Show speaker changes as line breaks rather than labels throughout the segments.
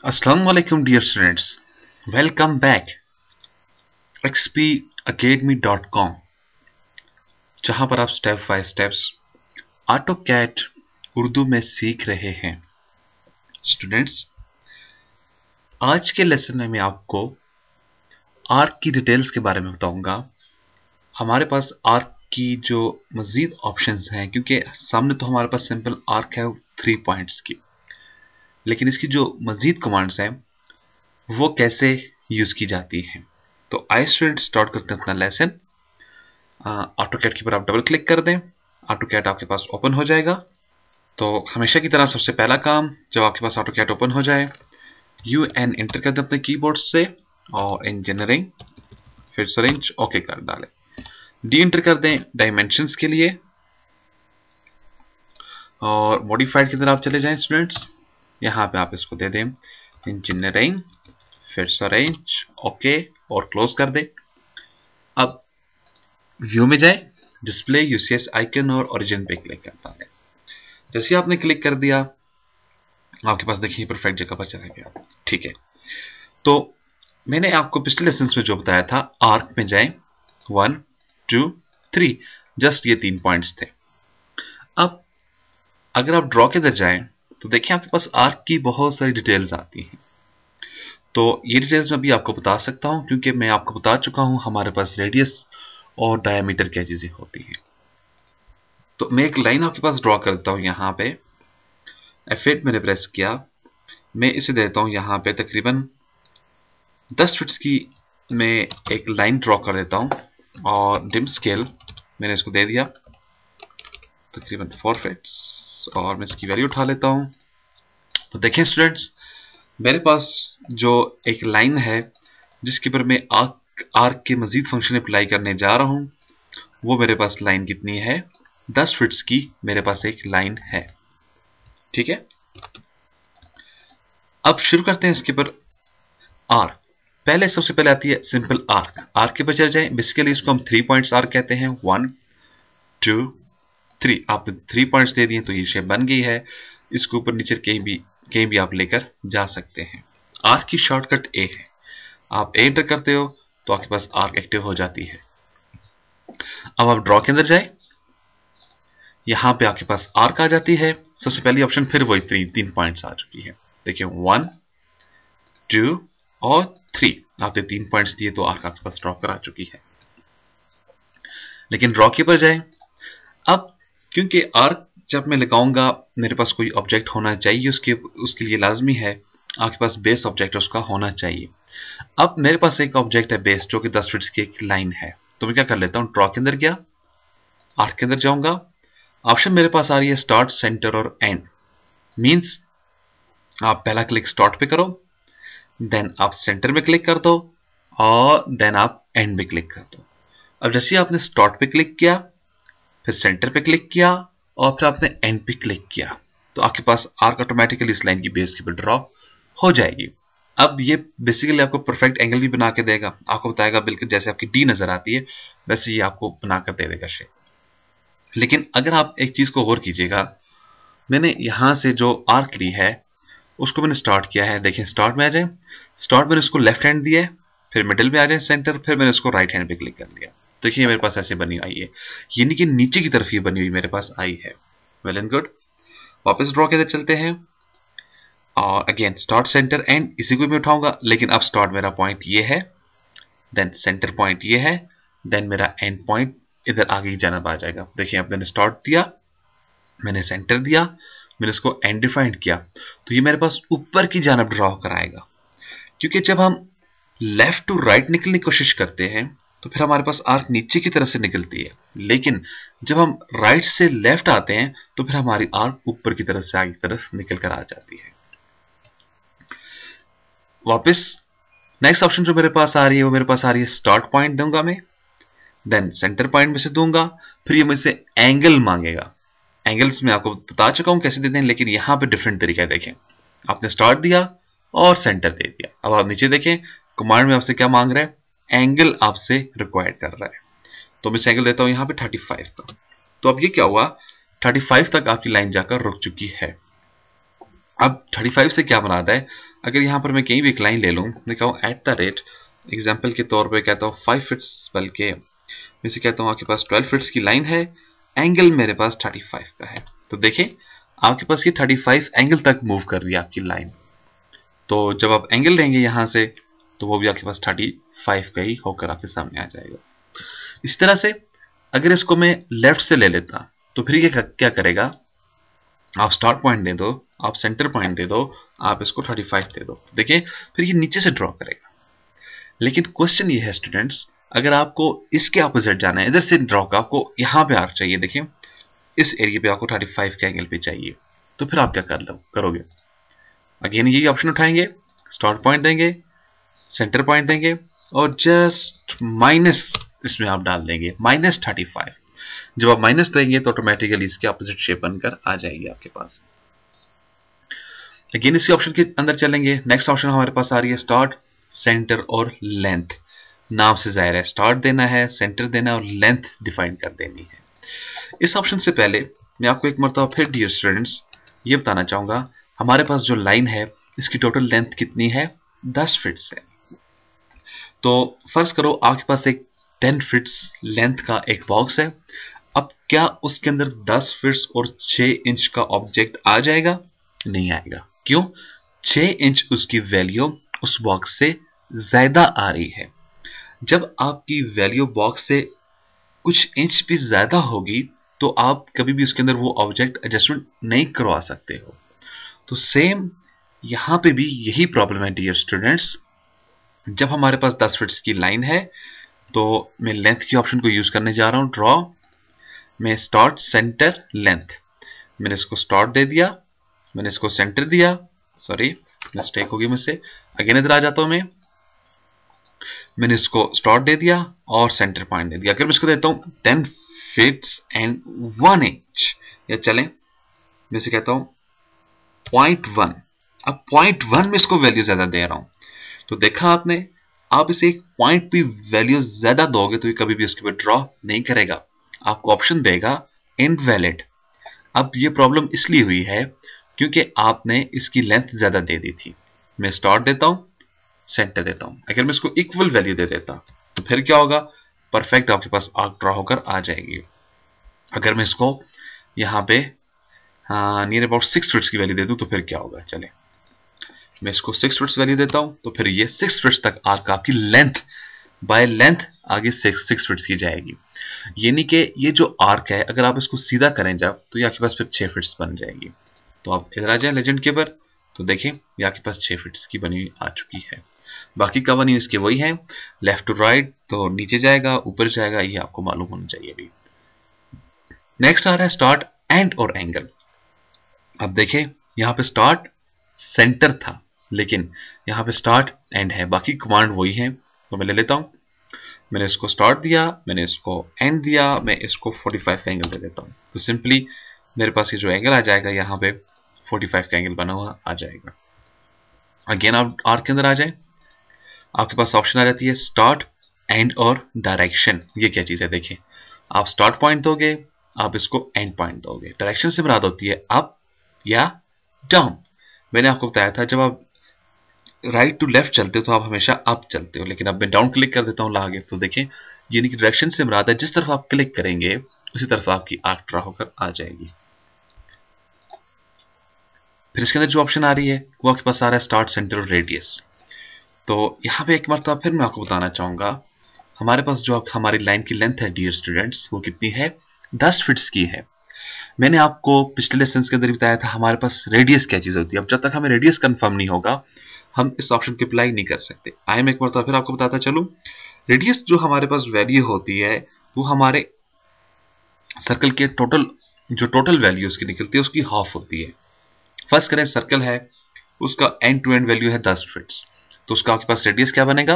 Assalamu alaikum dear students. Welcome back xpacademy.com जहां पर आप step by steps AutoCAD Urdu में सीख रहे हैं। स्टूडेंट्स, आज के लेसन में मैं आपको आर्क की डिटेल्स के बारे में बताऊंगा। हमारे पास आर्क की जो मजीद ऑप्शंस हैं, क्योंकि सामने तो हमारे पास सिंपल आर्क है 3 पॉइंट्स की, लेकिन इसकी जो मजीद कमांड्स हैं वो कैसे यूज की जाती हैं। तो आइए स्टूडेंट स्टार्ट करते हैं अपना लेसन। ऑटोकैड के ऊपर आप डबल क्लिक कर दें, ऑटोकैड आपके पास ओपन हो जाएगा। तो हमेशा की तरह सबसे पहला काम, जब आपके पास ऑटोकैड ओपन हो जाए, UN एंटर कर दें अपने कीबोर्ड से और इंजीनियरिंग फिर से रेंज ओके कर डालें। डी एंटर कर दें डायमेंशंस के लिए और मॉडिफाइड की तरफ आप चले जाएं स्टूडेंट्स। यहाँ पे आप इसको दे दें इंजीनियरिंग फिर से रेंज ओके और क्लोज कर दें। अब व्यू में जाए, डिस्प्ले यूसीएस आइकन और ओरिजिन पे क्लिक कर डालें। जैसे आपने क्लिक कर दिया, आपके पास देखिए परफेक्ट जगह पर चला गया। ठीक है, तो मैंने आपको पिछले लेसन में जो बताया था, आर्क में जाएं 1 2 3, जस्ट ये 3 पॉइंट्स थे। अब अगर आप ड्रॉ के अंदर जाएं तो देखिए आपके पास आर्क की बहुत सारी डिटेल्स आती हैं। तो ये डिटेल्स मैं भी आपको बता सकता हूं, क्योंकि मैं आपको बता चुका हूं हमारे पास रेडियस और डायमीटर क्या चीजें होती हैं। तो मैं एक लाइन आपके पास ड्रॉ करता हूं। यहां पे F8 मैंने प्रेस किया, मैं इसे देता हूं यहां पे तकरीबन 10 फीट्स की मैं एक लाइन ड्रॉ कर देता हूं और डिम स्केल मैंने इसको दे दिया तकरीबन 4 फीट्स और मैं इसकी वैल्यू उठा लेता हूं। तो देखें स्टूडेंट्स, मेरे पास जो एक लाइन है जिसके ऊपर मैं आर्क के मजीद फंक्शन अप्लाई करने जा रहा हूं, वो मेरे पास लाइन कितनी है, 10 फीट्स की मेरे पास एक लाइन है। ठीक है, अब शुरू करते हैं इसके ऊपर आर्क। पहले सबसे पहले आती है सिंपल आर्क। आर्क के ऊपर चल जाए, बेसिकली इसको हम 3 पॉइंट्स आर्क कहते हैं। 1 2 3, आपने 3 पॉइंट्स दे दिए तो ये शेप बन गई है। इसको ऊपर नीचे कहीं भी आप लेकर जा सकते हैं। आर्क की शॉर्टकट ए है, आप ए एंटर करते हो तो आपके पास आर्क एक्टिव हो जाती है। अब आप ड्रॉ के अंदर जाए, यहां पे आपके पास आर्क आ जाती है। सबसे पहली ऑप्शन फिर वही 3 पॉइंट्स आ चुकी है। देखिए 1 2 और 3, आपने 3 पॉइंट्स दिए तो आर्क आपके पास ड्रॉ कर आ चुकी है। लेकिन ड्रॉ के ऊपर जाए, अब क्योंकि आर्क जब मैं लगाऊंगा मेरे पास कोई ऑब्जेक्ट होना चाहिए, उसके लिए लाजमी है आपके पास बेस ऑब्जेक्ट उसका होना चाहिए। अब मेरे पास एक ऑब्जेक्ट है बेस, जो कि 10 फीट्स की एक लाइन है। तो मैं क्या कर लेता हूं, ड्रॉ के अंदर गया, आर्क के अंदर जाऊंगा, ऑप्शन मेरे पास आ रही है स्टार्ट सेंटर और एंड। मींस आप पहला क्लिक स्टार्ट पे करो, देन आप सेंटर में क्लिक कर दो और देन आप एंड में क्लिक कर दो। अब जैसे आपने स्टार्ट पे क्लिक किया, फिर सेंटर पे क्लिक किया और फिर आपने एंड पे क्लिक किया, तो आपके पास आर्क ऑटोमेटिकली इस लाइन की बेस के ऊपर ड्रॉ हो जाएगी। अब ये बेसिकली आपको परफेक्ट एंगल भी बना के देगा, आपको बताएगा बिल्कुल जैसे आपकी डी नजर आती है वैसे ये आपको बनाकर दे देगा शेप। लेकिन अगर आप एक चीज को गौर कीजिएगा, मैंने यहां से जो आर्क ली है उसको मैंने स्टार्ट किया है। देखिए स्टार्ट में आ जाए, स्टार्ट मैंने उसको लेफ्ट हैंड दिया है, फिर मिडिल में आ जाए सेंटर, फिर मैंने उसको राइट हैंड पे क्लिक कर दिया। देखिए मेरे पास ऐसे बनी आई है, यानी कि नीचे की तरफ ये बनी हुई मेरे पास आई है। वेल एंड गुड, वापस ड्रॉ के अंदर चलते हैं और अगेन स्टार्ट सेंटर एंड इसी को मैं उठाऊंगा, लेकिन अब स्टार्ट मेरा पॉइंट ये है, देन सेंटर पॉइंट ये है, देन मेरा एंड पॉइंट इधर आगे की जानब आ जाएगा। देखिए अब मैंने स्टार्ट दिया, मैंने सेंटर दिया, मैंने इसको एंड डिफाइन किया, तो ये मेरे पास ऊपर की जानब ड्रॉ कराएगा। क्योंकि जब हम लेफ्ट टू राइट निकलने की कोशिश करते हैं तो फिर हमारे पास आर्क नीचे की तरफ से निकलती है, लेकिन जब हम राइट से लेफ्ट आते हैं तो फिर हमारी आर्क ऊपर की तरफ से आगे की तरफ निकल कर आ जाती है। वापस नेक्स्ट ऑप्शन जो मेरे पास आ रही है वो मेरे पास आ रही है स्टार्ट पॉइंट दूंगा मैं, देन सेंटर पॉइंट में से दूंगा, फिर ये मुझसे एंगल मांगेगा। एंगल्स में आपको बता चुका हूं कैसे देते हैं, लेकिन यहां पे डिफरेंट तरीका है। देखें आपने स्टार्ट दिया और सेंटर दे दिया, अब आप नीचे देखें कमांड में आपसे क्या मांग रहा है, एंगल आपसे रिक्वायर्ड कर रहा है। तो मैं एंगल देता हूं यहां पे 35 का। तो अब ये क्या हुआ, 35 तक आपकी लाइन जाकर रुक चुकी है। अब 35 से क्या बनाता है, अगर यहाँ पर मैं कहीं भी एक लाइन ले लूँ, मैं कहूँ एट द रेट, एग्जाम्पल के तौर पे कहता हूँ 5 फिट्स, बल्कि मैं से कहता हूँ आपके पास 12 फिट्स की लाइन है, एंगल मेरे पास 35 का है। तो देखिए आपके पास ये 35 एंगल तक मूव कर रही है आपकी लाइन। तो जब आप एंगल लेंगे यहाँ से तो वो भी आपके पास 35 का ही होकर आपके सामने आ जाएगा। इस तरह से अगर इसको मैं लेफ्ट से ले लेता तो फिर ये क्या करेगा, आप स्टार्ट पॉइंट दे दो, आप सेंटर पॉइंट दे दो, आप इसको 35 दे दो, देखिए फिर ये नीचे से ड्रॉ करेगा। लेकिन क्वेश्चन ये है स्टूडेंट्स, अगर आपको इसके अपोजिट जाना है, इधर से ड्रॉ का आपको यहां पे आर्क चाहिए, देखिए इस एरिया पे आपको 35 के एंगल पे चाहिए, तो फिर आप क्या करोगे, अगेन यही ऑप्शन उठाएंगे, स्टार्ट पॉइंट देंगे, सेंटर पॉइंट देंगे और जस्ट माइनस इसमें आप डाल देंगे -35। जब आप माइनस देंगे तो ऑटोमेटिकली इसके अपोजिट शेप बनकर आ जाएगी आपके पास। अगेन इसी ऑप्शन के अंदर चलेंगे, नेक्स्ट ऑप्शन हमारे पास आ रही है स्टार्ट, सेंटर और लेंथ। नाम से जाहिर है स्टार्ट देना है, सेंटर देना है और लेंथ डिफाइन कर देनी है। इस ऑप्शन से पहले मैं आपको एक मरतबा फिर डियर स्टूडेंट्स ये बताना चाहूंगा, हमारे पास जो लाइन है इसकी टोटल लेंथ कितनी है, 10 फिट्स है। तो फर्ज करो आपके पास एक 10 फिट्स लेंथ का एक बॉक्स है, अब क्या उसके अंदर 10 फिट्स और 6 इंच का ऑब्जेक्ट आ जाएगा, नहीं आएगा। क्यों, 6 इंच उसकी वैल्यू उस बॉक्स से ज्यादा आ रही है। जब आपकी वैल्यू बॉक्स से कुछ इंच भी ज्यादा होगी तो आप कभी भी उसके अंदर वो ऑब्जेक्ट एडजस्टमेंट नहीं करवा सकते हो। तो सेम यहां पे भी यही प्रॉब्लम है डियर स्टूडेंट्स। जब हमारे पास 10 फिट्स की लाइन है तो मैं लेंथ की ऑप्शन को यूज करने जा रहा हूं, ड्रॉ में स्टार्ट सेंटर लेंथ, मैंने इसको स्टार्ट दे दिया, मैंने इसको सेंटर दिया, सॉरी मिस्टेक होगी मुझसे, अगेन इधर आ जाता हूं मैंने इसको स्टार्ट दे दिया और सेंटर पॉइंट दे दिया। अगर मैं इसको देता हूं 10 फिट्स एंड 1 इंच, या चलें मैं इसे कहता हूं 0.1, अब 0.1 में इसको वैल्यू ज्यादा दे रहा हूं, तो देखा आपने, आप इसे एक पॉइंट भी वैल्यू ज्यादा दोगे तो ये कभी भी उसके ऊपर ड्रॉ नहीं करेगा, आपको ऑप्शन देगा इनवैलिड। अब ये प्रॉब्लम इसलिए हुई है क्योंकि आपने इसकी लेंथ ज्यादा दे दी थी। मैं स्टार्ट देता हूं, सेंटर देता हूं, अगर मैं इसको इक्वल वैल्यू दे देता तो फिर क्या होगा, परफेक्ट आपके पास आर्क ड्रॉ होकर आ जाएगी। अगर मैं इसको यहां पे नियर अबाउट 6 फिट्स की वैल्यू दे दूं तो फिर क्या होगा, चले मैं इसको 6 फिट्स वैल्यू देता हूं तो फिर ये 6 फिट्स तक आर्क आपकी लेंथ बाय लेंथ आगे 6 फिट्स की जाएगी। यानी कि ये जो आर्क है अगर आप इसको सीधा करें जब तो ये आपके पास फिर 6 फिट्स बन जाएगी। तो आप इधर आ जाए लेजेंड के ऊपर, तो देखें ये आपके पास 6 फिट्स की बनी आ चुकी है। बाकी का बनी इसके वही है, लेफ्ट टू राइट तो नीचे जाएगा ऊपर जाएगा, ये आपको मालूम होना चाहिए अभी। नेक्स्ट आ रहा है स्टार्ट एंड और एंगल। अब देखें यहां पे स्टार्ट सेंटर था लेकिन यहां पे स्टार्ट एंड है, बाकी कमांड वही है। तो मैं ले लेता हूं, मैंने इसको स्टार्ट दिया, मैंने इसको एंड दिया, मैं इसको 45 का एंगल दे देता हूं, तो सिंपली मेरे पास ये जो एंगल आ जाएगा यहाँ पे 45 का एंगल बना हुआ आ जाएगा। अगेन आप आर्क के अंदर आ जाए, आपके पास ऑप्शन आ जाती है स्टार्ट एंड और डायरेक्शन। ये क्या चीज है, देखें आप स्टार्ट पॉइंट दोगे, आप इसको एंड पॉइंट दोगे। डायरेक्शन से मुराद होती है अप या डाउन। मैंने आपको बताया था जब आप राइट टू लेफ्ट चलते हो तो आप हमेशा अप चलते हो, लेकिन अब मैं डाउन क्लिक कर देता हूं आगे, तो देखें यानी कि डायरेक्शन से मुराद है जिस तरफ आप क्लिक करेंगे उसी तरफ आपकी आर्क ड्रॉ होकर आ जाएगी। फिर इसके अंदर जो ऑप्शन आ रही है वो आपके पास आ रहा है स्टार्ट सेंटर और रेडियस। तो यहां पे एक मरतबा फिर मैं आपको बताना चाहूंगा, हमारे पास जो हमारी लाइन की लेंथ है डियर स्टूडेंट्स वो कितनी है, 10 फिट्स की है। मैंने आपको पिछले लेसन के अंदर बताया था हमारे पास रेडियस क्या चीज होती है। अब जब तक हमें रेडियस कंफर्म नहीं होगा हम इस ऑप्शन को अप्लाई नहीं कर सकते। आई एम एक मरतबा फिर आपको बताता चलूं, रेडियस जो हमारे पास वैल्यू होती है वो हमारे सर्कल के टोटल वैल्यू उसकी निकलती है उसकी हाफ होती है। फर्स्ट करें सर्कल है उसका एंड टू एंड वैल्यू है 10 फिट्स, तो उसका आपके पास रेडियस क्या बनेगा,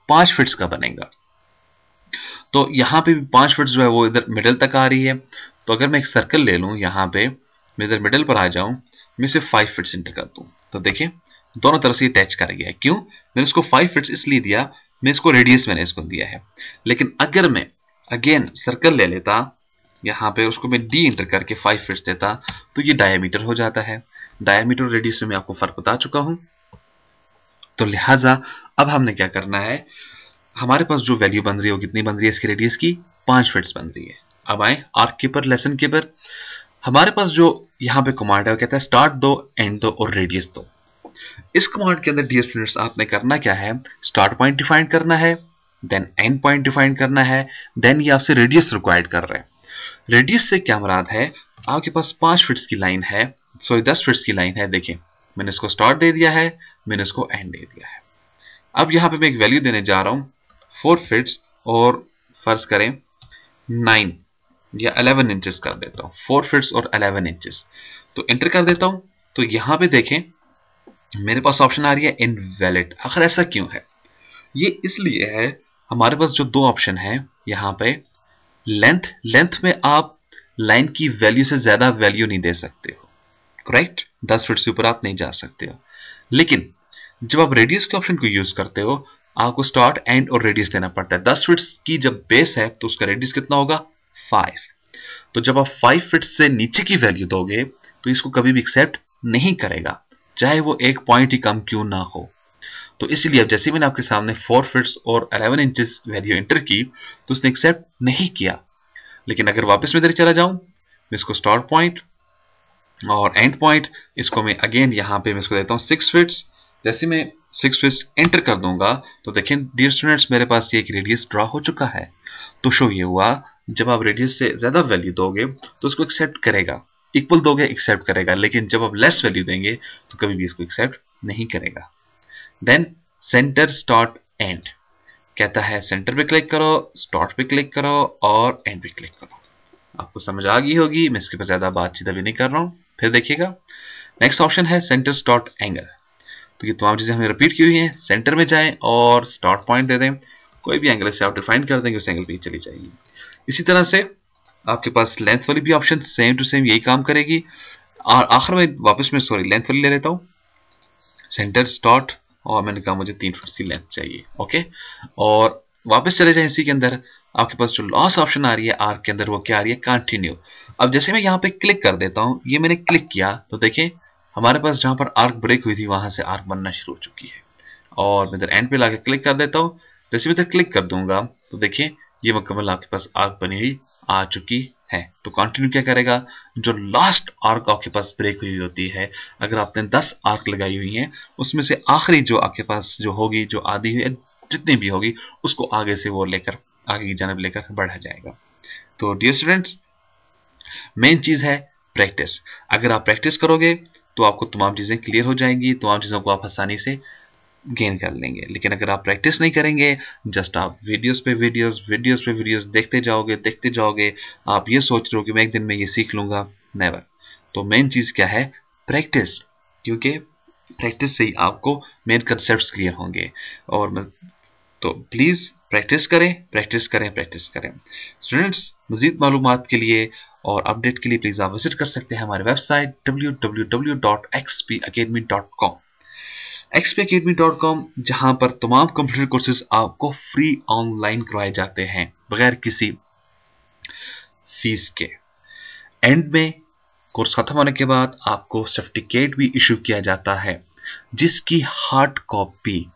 5 फिट्स का बनेगा। तो यहां पे भी 5 फिट्स जो है वो इधर मिडल तक आ रही है। तो अगर मैं एक सर्कल ले लूं यहां पे, मैं इधर मिडल पर आ जाऊं, मैं इसे 5 फिट्स इंटर कर दूं, तो देखिए दोनों तरफ से ये टच कर गया है। क्यों, मैंने इसको 5 फिट्स इसलिए दिया, मैं इसको रेडियस मैंने इसको दिया है। लेकिन अगर मैं अगेन सर्कल ले लेता यहां पे, उसको मैं डी इंटर करके 5 फिट्स देता तो ये डायमीटर हो जाता है। डायमीटर और रेडियस में आपको फर्क बता चुका हूं। तो लिहाजा अब हमने क्या करना है, हमारे पास जो वैल्यू बन रही है वो कितनी बन रही है इसकी रेडियस की, 5 फिट्स बन रही है। अब आए आर्क के पर, लेसन के पर। हमारे पास जो यहाँ पे कमांड है वो कहता है स्टार्ट दो, एंड दो और रेडियस दो। इस कमांड के अंदर डियर स्टूडेंट्स आपने करना क्या है, स्टार्ट पॉइंट डिफाइन करना है, देन एंड पॉइंट डिफाइन करना है, देन ये आपसे रेडियस रिक्वायर्ड कर रहे हैं। रेडियस से क्या मुराद है, आपके पास 5 फिट्स की लाइन है, सॉरी 10 फिट्स की लाइन है। देखिए मैंने इसको स्टार्ट दे दिया है, मैंने इसको एंड दे दिया है। अब यहां पे मैं एक वैल्यू देने जा रहा हूं 4 फिट्स और फर्ज करें 9 या 11 इंचेस कर देता हूं, 4 फिट्स और 11 इंचेस। तो एंटर कर देता हूं। तो यहां पे देखें मेरे पास ऑप्शन आ रही है इनवैलिड। आखिर ऐसा क्यों है, ये इसलिए है, हमारे पास जो दो ऑप्शन है यहां पे, लेंथ में आप लाइन की वैल्यू से ज्यादा वैल्यू नहीं दे सकते हो, करेक्ट, 10 फीट से ऊपर आप नहीं जा सकते हो। लेकिन जब आप रेडियस के ऑप्शन को यूज करते हो आपको स्टार्ट, एंड और रेडियस देना पड़ता है। 10 फीट की जब बेस है तो उसका रेडियस कितना होगा, 5। तो जब आप 5 फीट से नीचे की वैल्यू दोगे तो इसको कभी भी एक्सेप्ट नहीं करेगा, चाहे वो एक पॉइंट ही कम क्यों ना हो। तो इसलिए अब जैसे मैंने आपके सामने 4 फीट्स और 11 इंचेस वैल्यू एंटर की तो उसने एक्सेप्ट नहीं किया। लेकिन अगर वापस मैं इधर चला जाऊं, मैं इसको स्टार्ट पॉइंट और एंड पॉइंट, इसको मैं अगेन यहां पे मैं इसको देता हूं 6 फीट्स। जैसे मैं 6 फीट्स एंटर कर दूंगा तो देखें डियर स्टूडेंट्स मेरे पास ये एक रेडियस ड्रॉ हो चुका है। तो शो ये हुआ, जब आप रेडियस से ज्यादा वैल्यू दोगे तो उसको एक्सेप्ट करेगा, इक्वल दोगे एक्सेप्ट करेगा, लेकिन जब आप लेस वैल्यू देंगे तो कभी भी इसको एक्सेप्ट नहीं करेगा। देन सेंटर स्टार्ट एंड कहता है सेंटर पे क्लिक करो, स्टार्ट पे क्लिक करो और एंड पे क्लिक करो। आपको समझ आ गई होगी, मैं इसके ऊपर ज्यादा बातचीत अभी नहीं कर रहा हूं। फिर देखिएगा नेक्स्ट ऑप्शन है सेंटर स्टार्ट एंगल। तो ये तमाम चीजें हमने रिपीट की हुई हैं। सेंटर में जाएं और स्टार्ट पॉइंट दे दें, कोई भी एंगल से आप डिफाइन कर देंगे उस एंगल पे ही चली जाएगी। इसी तरह से आपके पास लेंथ वाली भी ऑप्शन सेम टू सेम यही काम करेगी। और आखिर में वापस में सॉरी लेंथ वाली ले लेता हूं, सेंटर स्टार्ट, और मैंने कहा मुझे 3 फीट की लेंथ चाहिए, ओके। और वापस चले जाएं इसी के अंदर, आपके पास जो लास्ट ऑप्शन आ रही है आर्क के अंदर वो क्या आ रही है, कंटिन्यू। अब जैसे मैं यहाँ पे क्लिक कर देता हूँ, ये मैंने क्लिक किया तो देखें हमारे पास जहां पर आर्क ब्रेक हुई थी वहां से आर्क बनना शुरू हो चुकी है। और मैं इधर एंड पे लाके क्लिक कर देता हूँ, जैसे मैं इधर क्लिक कर दूंगा तो देखिए ये मुकम्मल आपके पास आर्क बनी हुई आ चुकी है। तो कंटिन्यू क्या करेगा, जो लास्ट आर्क आपके पास ब्रेक हुई होती है, अगर आपने 10 आर्क लगाई हुई हैं उसमें से आखिरी जो आपके पास जो होगी, जो आधी है जितनी भी होगी, उसको आगे से वो लेकर आगे की जानब लेकर बढ़ा जाएगा। तो डियर स्टूडेंट्स मेन चीज है प्रैक्टिस। अगर आप प्रैक्टिस करोगे तो आपको तमाम चीजें क्लियर हो जाएंगी, तमाम चीजों को आप आसानी से गेन कर लेंगे। लेकिन अगर आप प्रैक्टिस नहीं करेंगे, जस्ट आप वीडियोस पे वीडियोस देखते जाओगे, आप ये सोच रहे हो कि मैं एक दिन में ये सीख लूंगा, नेवर। तो मेन चीज क्या है, प्रैक्टिस, क्योंकि प्रैक्टिस से ही आपको मेन कंसेप्ट क्लियर होंगे। और तो प्लीज प्रैक्टिस करें। स्टूडेंट्स मजीद मालूमात के लिए और अपडेट के लिए प्लीज आप विजिट कर सकते हैं हमारे वेबसाइट www.xpacademy.com xpacademy.com, जहां पर तमाम कंप्यूटर कोर्सेज आपको फ्री ऑनलाइन करवाए जाते हैं बगैर किसी फीस के। एंड में कोर्स खत्म होने के बाद आपको सर्टिफिकेट भी इशू किया जाता है, जिसकी हार्ड कॉपी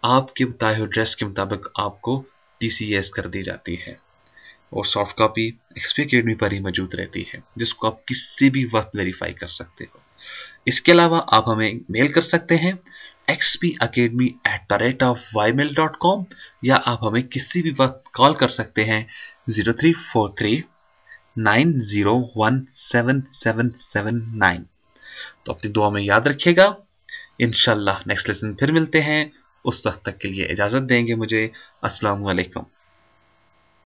आपके बताए हुए एड्रेस के मुताबिक आपको TCS कर दी जाती है और सॉफ्ट कॉपी XP Academy पर ही मौजूद रहती है, जिसको आप किसी भी वक्त वेरीफाई कर सकते हो। इसके अलावा आप हमें मेल कर सकते हैं xpacademy@ymail.com, या आप हमें किसी भी वक्त कॉल कर सकते हैं 0343901779। तो अपनी दुआ में याद रखिएगा। इंशाल्लाह नेक्स्ट लेसन फिर मिलते हैं, उस वक्त तक के लिए इजाजत देंगे मुझे। अस्सलाम वालेकुम।